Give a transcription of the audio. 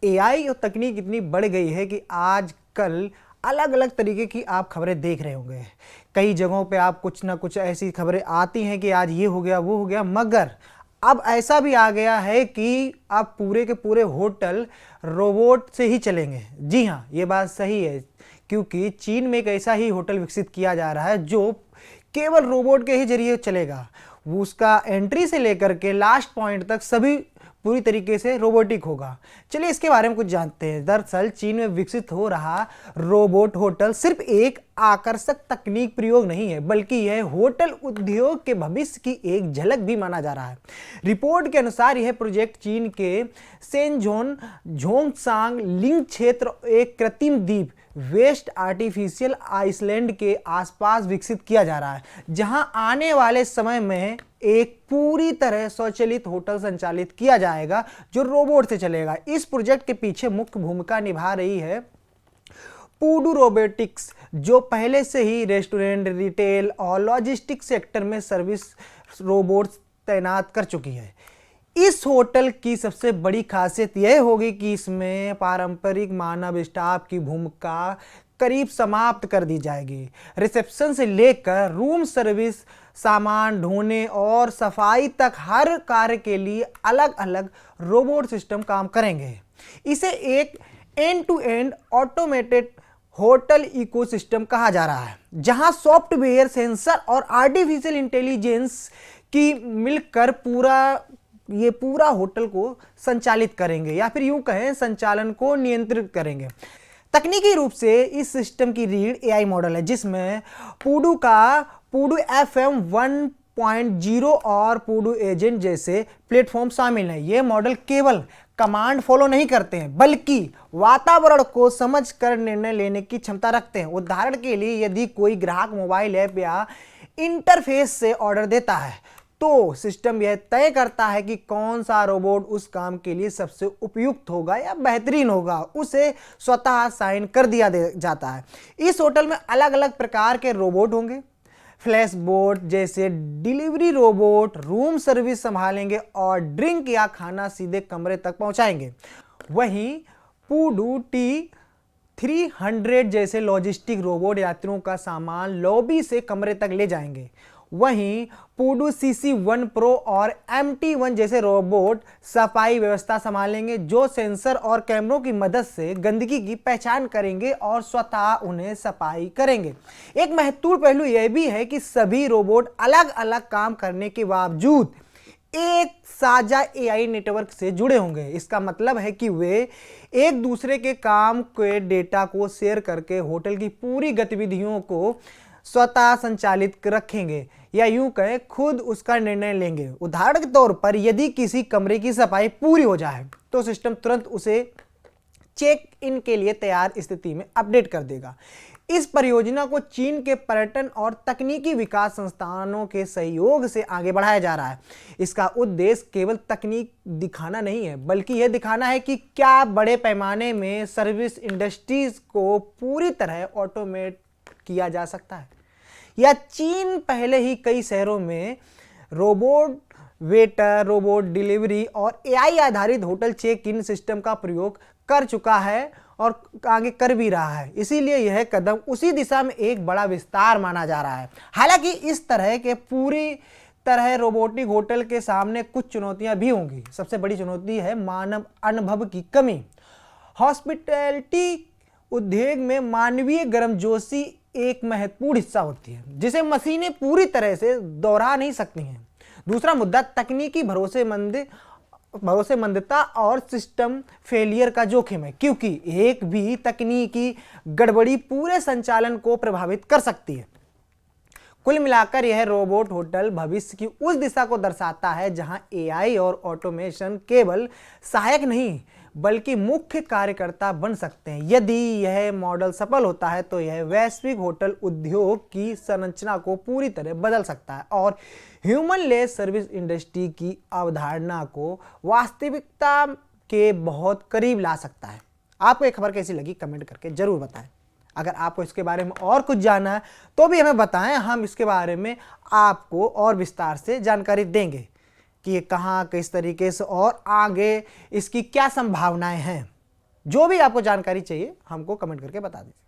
AI और तकनीक इतनी बढ़ गई है कि आजकल अलग अलग तरीके की आप खबरें देख रहे होंगे। कई जगहों पे आप कुछ ना कुछ ऐसी खबरें आती हैं कि आज ये हो गया वो हो गया, मगर अब ऐसा भी आ गया है कि अब पूरे के पूरे होटल रोबोट से ही चलेंगे। जी हाँ, ये बात सही है, क्योंकि चीन में एक ऐसा ही होटल विकसित किया जा रहा है जो केवल रोबोट के ही जरिए चलेगा। वो उसका एंट्री से लेकर के लास्ट पॉइंट तक सभी पूरी तरीके से रोबोटिक होगा। चलिए इसके बारे में कुछ जानते हैं। दरअसल चीन में विकसित हो रहा रोबोट होटल सिर्फ एक आकर्षक तकनीक प्रयोग नहीं है, बल्कि यह होटल उद्योग के भविष्य की एक झलक भी माना जा रहा है। रिपोर्ट के अनुसार यह प्रोजेक्ट चीन के सेनजोन झोंगसांग लिंग क्षेत्र, एक कृत्रिम द्वीप वेस्ट आर्टिफिशियल आइसलैंड के आसपास विकसित किया जा रहा है, जहां आने वाले समय में एक पूरी तरह स्वचालित होटल संचालित किया जाएगा जो रोबोट से चलेगा। इस प्रोजेक्ट के पीछे मुख्य भूमिका निभा रही है पुडू रोबोटिक्स, जो पहले से ही रेस्टोरेंट, रिटेल और लॉजिस्टिक्स सेक्टर में सर्विस रोबोट्स तैनात कर चुकी है। इस होटल की सबसे बड़ी खासियत यह होगी कि इसमें पारंपरिक मानव स्टाफ की भूमिका करीब समाप्त कर दी जाएगी। रिसेप्शन से लेकर रूम सर्विस, सामान ढोने और सफाई तक हर कार्य के लिए अलग अलग रोबोट सिस्टम काम करेंगे। इसे एक end to end automated hotel ecosystem कहा जा रहा है, जहां सॉफ्टवेयर, सेंसर और आर्टिफिशियल इंटेलिजेंस की मिलकर पूरा होटल को संचालित करेंगे, या फिर यूं कहें संचालन को नियंत्रित करेंगे। तकनीकी रूप से इस सिस्टम की रीढ़ एआई मॉडल है, जिसमें पुडू FM 1.0 और पुडू एजेंट जैसे प्लेटफॉर्म शामिल हैं। ये मॉडल केवल कमांड फॉलो नहीं करते हैं, बल्कि वातावरण को समझकर निर्णय लेने की क्षमता रखते हैं। उदाहरण के लिए, यदि कोई ग्राहक मोबाइल ऐप या इंटरफेस से ऑर्डर देता है, तो सिस्टम यह तय करता है कि कौन सा रोबोट उस काम के लिए सबसे उपयुक्त होगा या बेहतरीन होगा, उसे स्वतः साइन कर दिया जाता है। इस होटल में अलग अलग प्रकार के रोबोट होंगे। फ्लैश बोट जैसे डिलीवरी रोबोट रूम सर्विस संभालेंगे और ड्रिंक या खाना सीधे कमरे तक पहुंचाएंगे। वहीं पुडू T300 जैसे लॉजिस्टिक रोबोट यात्रियों का सामान लॉबी से कमरे तक ले जाएंगे। वहीं पुडू CC1 Pro और MT1 जैसे रोबोट सफाई व्यवस्था संभालेंगे, जो सेंसर और कैमरों की मदद से गंदगी की पहचान करेंगे और स्वतः उन्हें सफाई करेंगे। एक महत्वपूर्ण पहलू यह भी है कि सभी रोबोट अलग अलग काम करने के बावजूद एक साझा एआई नेटवर्क से जुड़े होंगे। इसका मतलब है कि वे एक दूसरे के काम के डेटा को शेयर करके होटल की पूरी गतिविधियों को स्वतः संचालित रखेंगे, या यूं कहें खुद उसका निर्णय लेंगे। उदाहरण के तौर पर, यदि किसी कमरे की सफाई पूरी हो जाए तो सिस्टम तुरंत उसे चेक इन के लिए तैयार स्थिति में अपडेट कर देगा। इस परियोजना को चीन के पर्यटन और तकनीकी विकास संस्थानों के सहयोग से आगे बढ़ाया जा रहा है। इसका उद्देश्य केवल तकनीक दिखाना नहीं है, बल्कि यह दिखाना है कि क्या बड़े पैमाने में सर्विस इंडस्ट्रीज को पूरी तरह ऑटोमेट किया जा सकता है। या चीन पहले ही कई शहरों में रोबोट वेटर, रोबोट डिलीवरी और एआई आधारित होटल चेक इन सिस्टम का प्रयोग कर चुका है और आगे कर भी रहा है। इसीलिए यह कदम उसी दिशा में एक बड़ा विस्तार माना जा रहा है। हालांकि इस तरह के पूरी तरह रोबोटिक होटल के सामने कुछ चुनौतियां भी होंगी। सबसे बड़ी चुनौती है मानव अनुभव की कमी। हॉस्पिटैलिटी उद्योग में मानवीय गर्मजोशी एक महत्वपूर्ण हिस्सा होती है, जिसे मशीनें पूरी तरह से दोहरा नहीं सकती हैं। दूसरा मुद्दा तकनीकी भरोसेमंदता और सिस्टम फेलियर का जोखिम है, क्योंकि एक भी तकनीकी गड़बड़ी पूरे संचालन को प्रभावित कर सकती है। कुल मिलाकर यह रोबोट होटल भविष्य की उस दिशा को दर्शाता है जहां एआई और ऑटोमेशन केवल सहायक नहीं बल्कि मुख्य कार्यकर्ता बन सकते हैं। यदि यह मॉडल सफल होता है तो यह वैश्विक होटल उद्योग की संरचना को पूरी तरह बदल सकता है और ह्यूमन लेस सर्विस इंडस्ट्री की अवधारणा को वास्तविकता के बहुत करीब ला सकता है। आपको ये खबर कैसी लगी कमेंट करके जरूर बताएं। अगर आपको इसके बारे में और कुछ जानना है तो भी हमें बताएं, हम इसके बारे में आपको और विस्तार से जानकारी देंगे कि ये कहाँ, किस तरीके से और आगे इसकी क्या संभावनाएं हैं। जो भी आपको जानकारी चाहिए हमको कमेंट करके बता दीजिए।